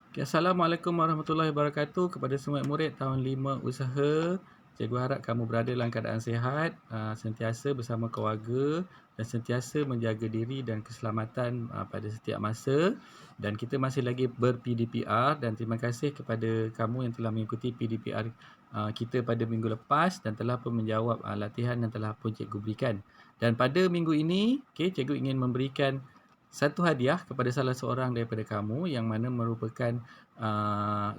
Okay, Assalamualaikum warahmatullahi wabarakatuh kepada semua murid tahun 5 usaha. Cikgu harap kamu berada dalam keadaan sihat, sentiasa bersama keluarga dan sentiasa menjaga diri dan keselamatan pada setiap masa. Dan kita masih lagi ber-PDPR dan terima kasih kepada kamu yang telah mengikuti PDPR kita pada minggu lepas dan telah pun menjawab latihan yang telah pun cikgu berikan. Dan pada minggu ini, cikgu ingin memberikan satu hadiah kepada salah seorang daripada kamu yang mana merupakan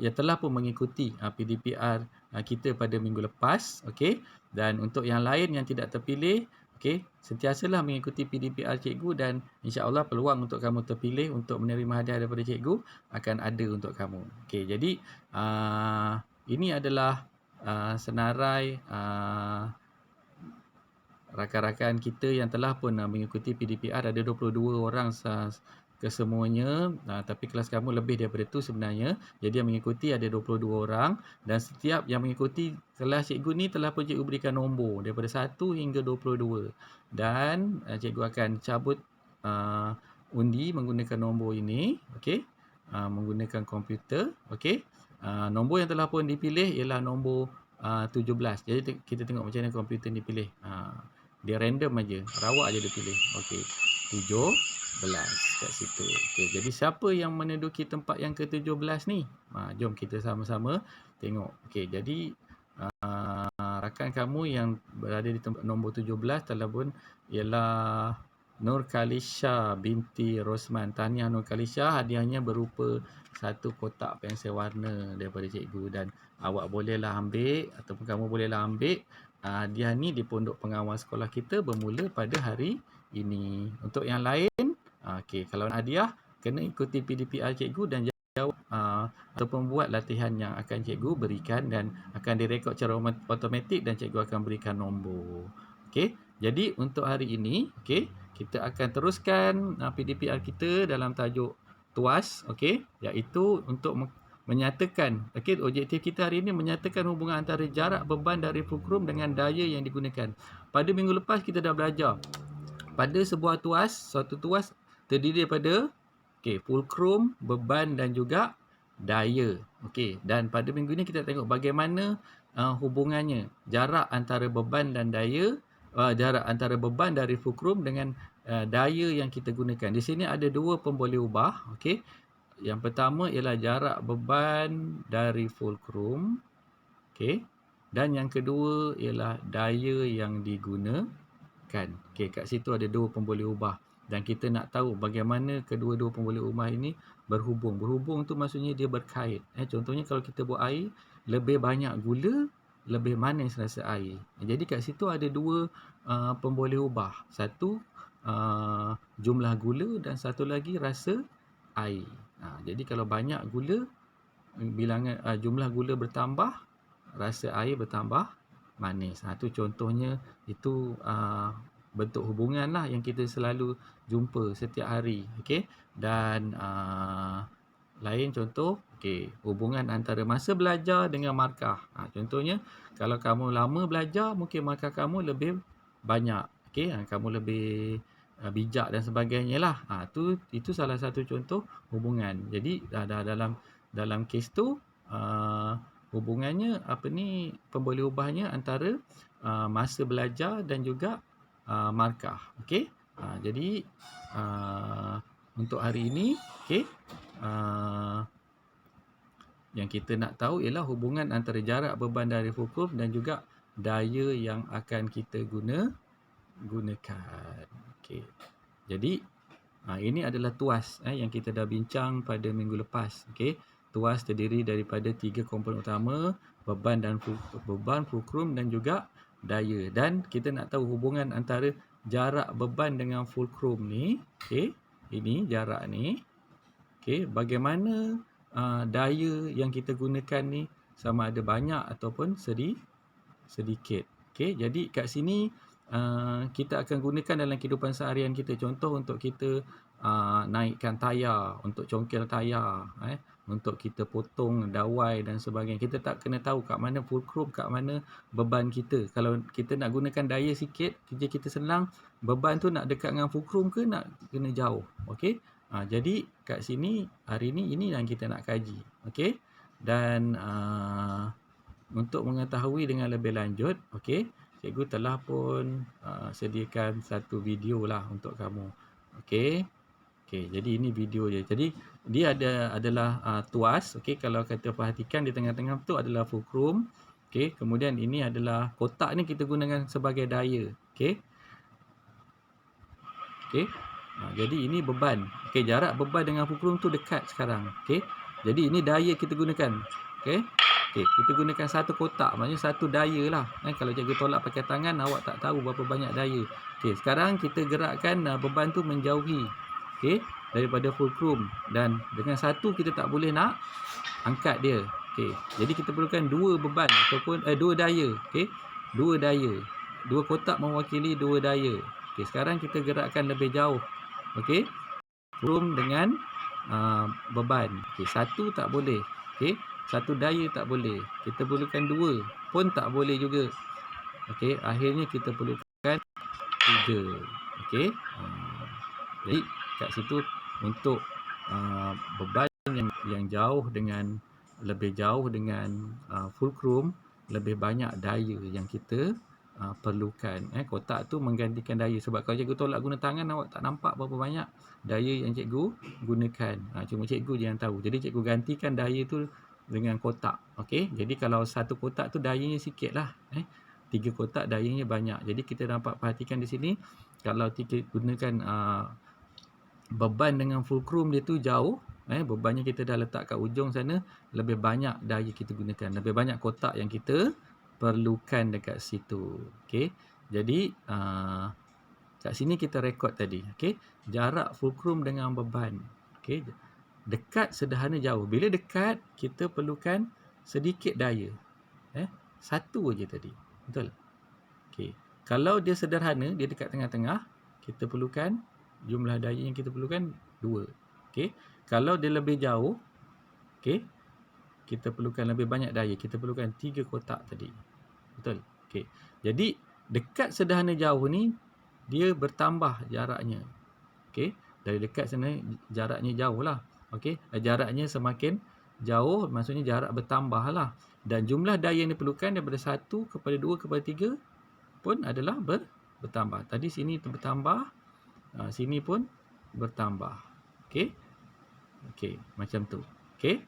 yang telah pun mengikuti PDPR kita pada minggu lepas, okey. Dan untuk yang lain yang tidak terpilih, okey, sentiasalah mengikuti PDPR cikgu dan insya-Allah peluang untuk kamu terpilih untuk menerima hadiah daripada cikgu akan ada untuk kamu. Okey, jadi ini adalah senarai rakan-rakan kita yang telah pun mengikuti PDPR. Ada 22 orang kesemuanya, tapi kelas kamu lebih daripada itu sebenarnya. Jadi yang mengikuti ada 22 orang dan setiap yang mengikuti kelas cikgu ni telah pun cikgu berikan nombor daripada 1 hingga 22 dan cikgu akan cabut undi menggunakan nombor ini, okey, menggunakan komputer, okey. Nombor yang telah pun dipilih ialah nombor 17. Jadi kita tengok macam mana komputer ni pilih. Dia random aja, rawak aja dia pilih. Okey, 17 kat situ. Okey, jadi siapa yang menduduki tempat yang ke-17 ni? Jom kita sama-sama tengok. Okey, jadi rakan kamu yang berada di tempat nombor 17 telah pun ialah Nur Kalisha binti Rosman. Tahniah Nur Kalisha, hadiahnya berupa satu kotak pensel warna daripada cikgu dan awak bolehlah ambil ataupun kamu bolehlah ambil hadiah ni di pondok pengawal sekolah kita bermula pada hari ini. Untuk yang lain, okey, kalau nak hadiah kena ikuti PDPR cikgu dan jawab ataupun buat latihan yang akan cikgu berikan dan akan direkod secara automatik dan cikgu akan berikan nombor. Okey, jadi untuk hari ini, okey, kita akan teruskan PDPR kita dalam tajuk tuas, okey, iaitu untuk menyatakan, okey, objektif kita hari ini menyatakan hubungan antara jarak beban dari fulcrum dengan daya yang digunakan. Pada minggu lepas kita dah belajar pada sebuah tuas, suatu tuas terdiri daripada fulcrum, beban dan juga daya. Okey, dan pada minggu ini kita tengok bagaimana hubungannya jarak antara beban dan daya, jarak antara beban dari fulcrum dengan daya yang kita gunakan. Di sini ada dua pemboleh ubah, okey. Yang pertama ialah jarak beban dari fulcrum, okey. Dan yang kedua ialah daya yang digunakan. Okey, kat situ ada dua pemboleh ubah dan kita nak tahu bagaimana kedua-dua pemboleh ubah ini berhubung. Berhubung tu maksudnya dia berkait. Contohnya kalau kita buat air, lebih banyak gula, lebih manis rasa air. Jadi kat situ ada dua pemboleh ubah. Satu jumlah gula dan satu lagi rasa air. Jadi kalau banyak gula, bilangan jumlah gula bertambah, rasa air bertambah manis. Itu contohnya, itu bentuk hubungan lah yang kita selalu jumpa setiap hari. Okey, dan lain contoh, okey, hubungan antara masa belajar dengan markah. Contohnya kalau kamu lama belajar, mungkin markah kamu lebih banyak. Okey, kamu lebih bijak dan sebagainya lah. Itu salah satu contoh hubungan. Jadi dalam kes tu hubungannya pemboleh ubahnya antara masa belajar dan juga markah. Okey. Jadi untuk hari ini, okey, yang kita nak tahu ialah hubungan antara jarak beban dari fulcrum dan juga daya yang akan kita gunakan. Okey. Jadi ini adalah tuas yang kita dah bincang pada minggu lepas. Okey. Tuas terdiri daripada 3 komponen utama, beban, fulcrum dan juga daya. Dan kita nak tahu hubungan antara jarak beban dengan fulcrum ni. Okey. Ini jarak ni. Okey, bagaimana daya yang kita gunakan ni, sama ada banyak ataupun sedikit. Okey, jadi kat sini kita akan gunakan dalam kehidupan seharian kita. Contoh untuk kita naikkan tayar, untuk congkel tayar, untuk kita potong dawai dan sebagainya. Kita tak kena tahu kat mana fulcrum, kat mana beban kita. Kalau kita nak gunakan daya sikit, kerja kita senang, beban tu nak dekat dengan fulcrum ke nak kena jauh. Okey, Jadi kat sini hari ni ini yang kita nak kaji. Okey. Dan untuk mengetahui dengan lebih lanjut, okey, cikgu telah pun sediakan satu video lah untuk kamu. Okey. Okey, jadi ini video dia. Jadi dia adalah tuas. Okey, kalau kita perhatikan di tengah-tengah tu adalah fulcrum. Okey, kemudian ini adalah kotak ni kita gunakan sebagai daya. Okey. Okey. Jadi ini beban. Okey, jarak beban dengan fulcrum tu dekat sekarang. Okey. Jadi ini daya kita gunakan. Okey. Okey, kita gunakan satu kotak, maknanya satu daya lah. Kalau cikgu tolak pakai tangan, awak tak tahu berapa banyak daya. Okey, sekarang kita gerakkan beban tu menjauhi. Okey, daripada fulcrum, dan dengan satu kita tak boleh nak angkat dia. Okey, jadi kita perlukan dua beban ataupun dua daya. Okey, dua daya. Dua kotak mewakili dua daya. Okey, sekarang kita gerakkan lebih jauh. Okey, fulcrum dengan beban. Okey, satu tak boleh. Okey, satu daya tak boleh. Kita perlukan dua pun tak boleh juga. Okey, akhirnya kita perlukan tiga. Okey. Jadi kat situ untuk beban yang jauh dengan lebih jauh dengan fulcrum, lebih banyak daya yang kita perlukan. Kotak tu menggantikan daya. Sebab kalau cikgu tolak guna tangan, awak tak nampak berapa banyak daya yang cikgu gunakan. Cuma cikgu je yang tahu. Jadi cikgu gantikan daya tu dengan kotak. Okey, jadi kalau satu kotak tu dayanya sikit lah. Tiga kotak dayanya banyak. Jadi kita dapat perhatikan di sini, kalau kita gunakan beban dengan fulcrum dia tu jauh, bebannya kita dah letak kat ujung sana, lebih banyak daya kita gunakan, lebih banyak kotak yang kita perlukan dekat situ. Okey, jadi kat sini kita rekod tadi. Okey, jarak fulcrum dengan beban. Okey, dekat sederhana jauh. Bila dekat, kita perlukan sedikit daya. Satu aja tadi. Betul? Okey. Kalau dia sederhana, dia dekat tengah-tengah, kita perlukan jumlah daya yang kita perlukan 2. Okey. Kalau dia lebih jauh, okey, kita perlukan lebih banyak daya. Kita perlukan 3 kotak tadi. Betul? Okey. Jadi dekat sederhana jauh ni dia bertambah jaraknya. Okey. Dari dekat sana jaraknya jauh lah. Okey. Jaraknya semakin jauh, maksudnya jarak bertambah lah. Dan jumlah daya yang diperlukan daripada 1 kepada 2 kepada 3 pun adalah bertambah. Tadi sini bertambah, sini pun bertambah. Okey. Okey, macam tu. Okey.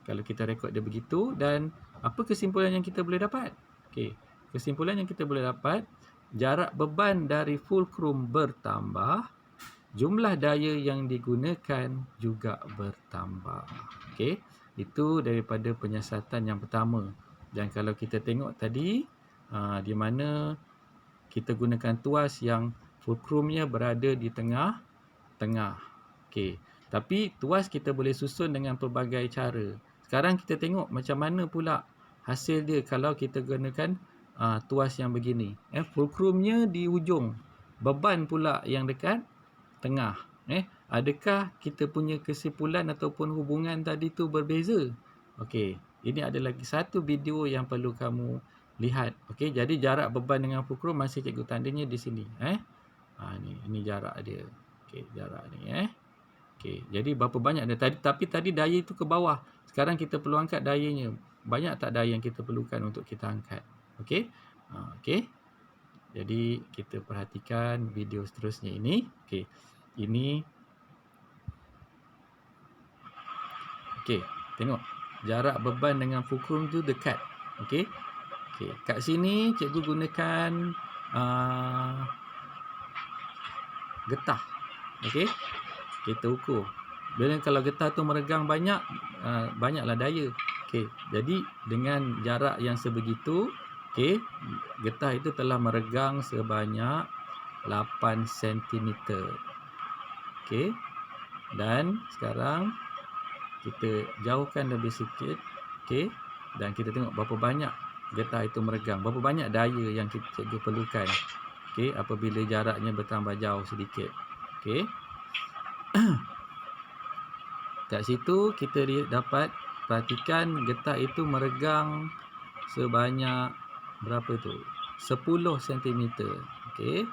Kalau kita rekod dia begitu, dan apa kesimpulan yang kita boleh dapat? Okey. Kesimpulan yang kita boleh dapat, jarak beban dari fulcrum bertambah, jumlah daya yang digunakan juga bertambah. Okey. Itu daripada penyiasatan yang pertama. Dan kalau kita tengok tadi, di mana kita gunakan tuas yang fulcrumnya berada di tengah-tengah. Okey. Tapi tuas kita boleh susun dengan pelbagai cara. Sekarang kita tengok macam mana pula hasil dia kalau kita gunakan tuas yang begini. Fulcrumnya di ujung, beban pula yang dekat tengah. Adakah kita punya kesimpulan ataupun hubungan tadi tu berbeza? Okey, ini ada lagi satu video yang perlu kamu lihat. Okey, jadi jarak beban dengan fulcrum masih cikgu tandanya di sini. Ini jarak dia. Okey, jarak ni. Okey, jadi berapa banyak dia tadi, tapi tadi daya itu ke bawah. Sekarang kita perlu angkat dayanya. Banyak tak daya yang kita perlukan untuk kita angkat? Okey. Okey. Jadi kita perhatikan video seterusnya ini. Okey. Ini. Okey, tengok. Jarak beban dengan fulcrum tu dekat. Okey. Okey, kat sini cikgu gunakan getah. Okey. Kita ukur. Bila kalau getah tu meregang banyak, banyaklah daya. Okey, jadi dengan jarak yang sebegitu, okey, getah itu telah meregang sebanyak 8 cm. Okey. Dan sekarang kita jauhkan lebih sikit. Okey. Dan kita tengok berapa banyak getah itu meregang, berapa banyak daya yang cikgu perlukan. Okey, apabila jaraknya bertambah jauh sedikit. Okey. Kat situ kita dapat perhatikan getah itu meregang sebanyak berapa tu? 10 cm. Okey.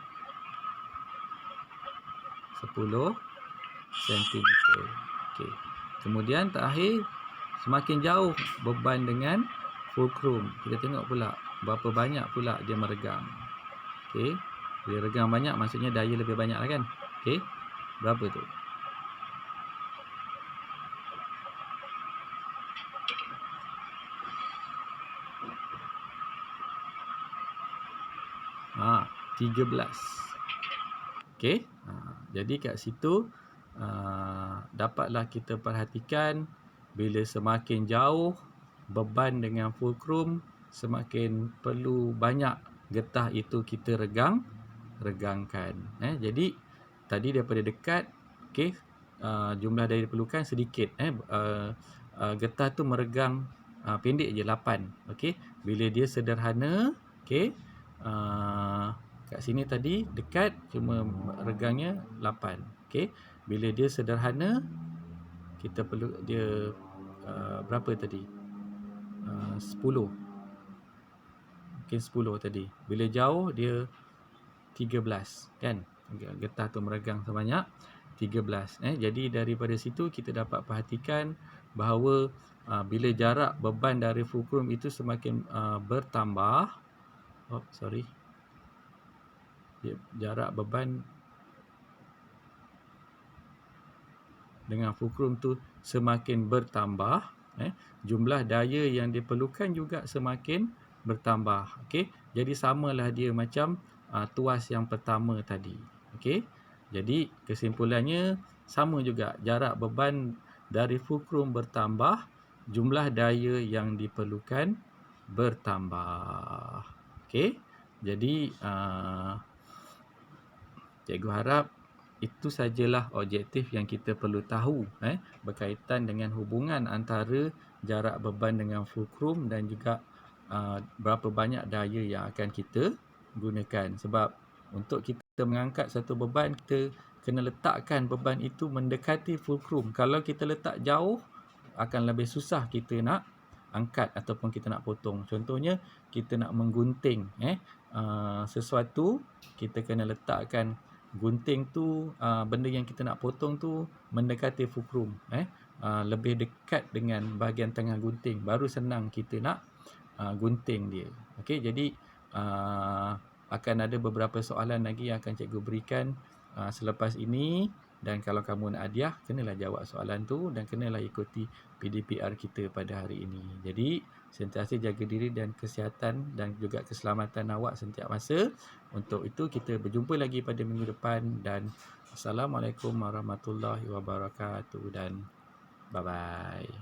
10 cm. Okey. Kemudian terakhir, semakin jauh beban dengan fulcrum. Kita tengok pula berapa banyak pula dia meregang. Okey. Dia regang banyak maksudnya daya lebih banyak lah kan. Okey. Berapa tu? Ha, 13. Okey. Jadi kat situ dapatlah kita perhatikan bila semakin jauh beban dengan fulcrum, semakin perlu banyak getah itu kita regangkan. Jadi tadi daripada dekat, okey, jumlah daya diperlukan sedikit. Getah tu meregang pendek je 8. Okey. Bila dia sederhana, okey, kat sini tadi dekat cuma regangnya 8. Okey. Bila dia sederhana, kita perlu dia berapa tadi? 10. Mungkin 10 tadi. Bila jauh dia 13 kan. Getah tu meregang sebanyak 13. Jadi daripada situ kita dapat perhatikan bahawa bila jarak beban dari fulcrum itu semakin bertambah, jarak beban dengan fulcrum tu semakin bertambah, jumlah daya yang diperlukan juga semakin bertambah. Okey, jadi samalah dia macam tuas yang pertama tadi. Okey, jadi kesimpulannya sama juga, jarak beban dari fulcrum bertambah, jumlah daya yang diperlukan bertambah. Okey, jadi cikgu harap itu sajalah objektif yang kita perlu tahu berkaitan dengan hubungan antara jarak beban dengan fulcrum dan juga berapa banyak daya yang akan kita gunakan. Sebab untuk kita mengangkat satu beban, kita kena letakkan beban itu mendekati fulcrum. Kalau kita letak jauh, akan lebih susah kita nak angkat ataupun kita nak potong. Contohnya, kita nak menggunting sesuatu, kita kena letakkan gunting tu, benda yang kita nak potong tu mendekati fulcrum, lebih dekat dengan bahagian tengah gunting, baru senang kita nak gunting dia. Okey, jadi akan ada beberapa soalan lagi yang akan cikgu berikan selepas ini, dan kalau kamu nak hadiah, kenalah jawab soalan tu dan kenalah ikuti PDPR kita pada hari ini. Jadi sentiasa jaga diri dan kesihatan dan juga keselamatan awak setiap masa. Untuk itu kita berjumpa lagi pada minggu depan, dan Assalamualaikum warahmatullahi wabarakatuh, dan bye-bye.